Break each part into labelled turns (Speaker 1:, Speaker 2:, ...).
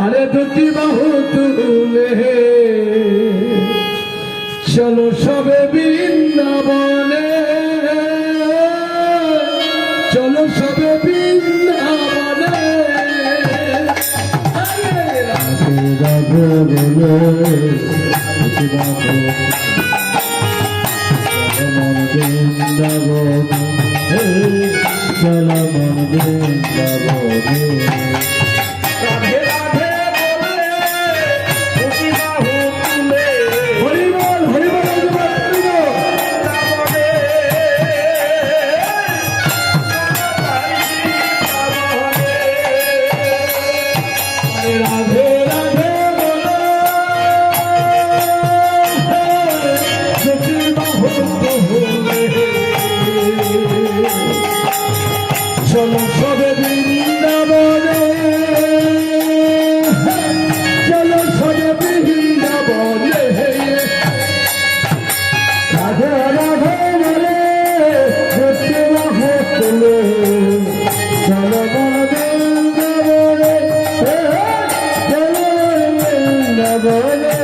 Speaker 1: আরে দুটি বাহু তুলে চলো সবে বৃন্দাবনে, চলো সবে বৃন্দাবনে। চলো সবে বৃন্দাবনে, চলো সবে বৃন্দাবনে। রাধে রাধে বলে দুটি বাহু তুলে চলো বৃন্দাবনে, চলো বৃন্দাবনে।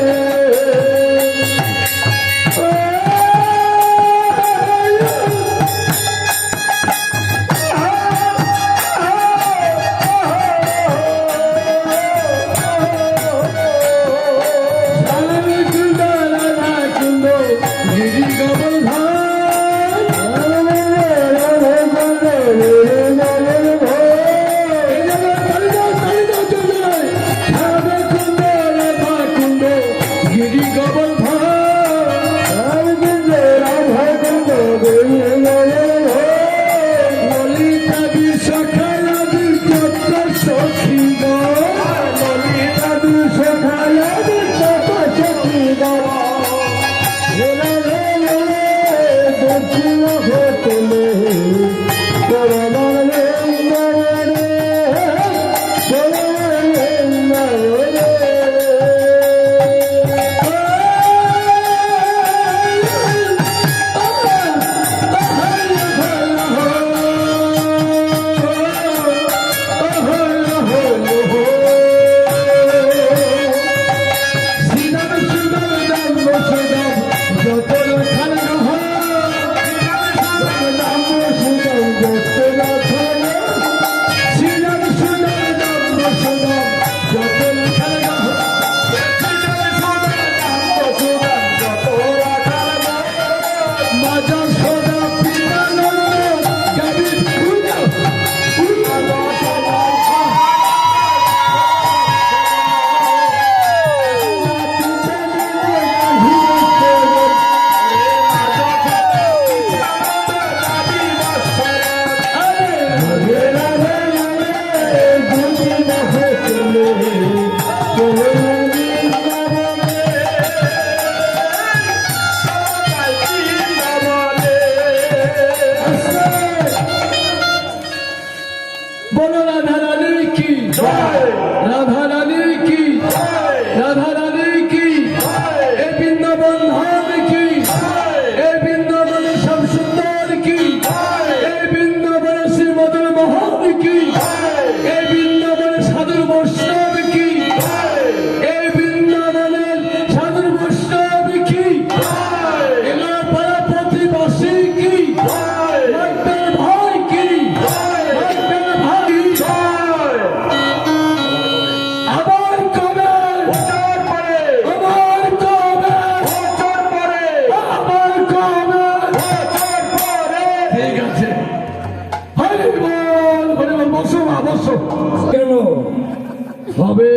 Speaker 1: बोलो राधा रानी की जय, राधा रानी की जय, राधा रानी की जय, ए वृंदावन धाम की जय, ए वृंदावन सब सुंदर की जय, ए वृंदावन श्री मदन मोहन की जय, ए वृंदावन साधु वैष्णव की जय, ए वृंदावन साधु वैष्णव की जय, एला बड़ा प्रतिवासी की जय, भाई की जय। কেন হবে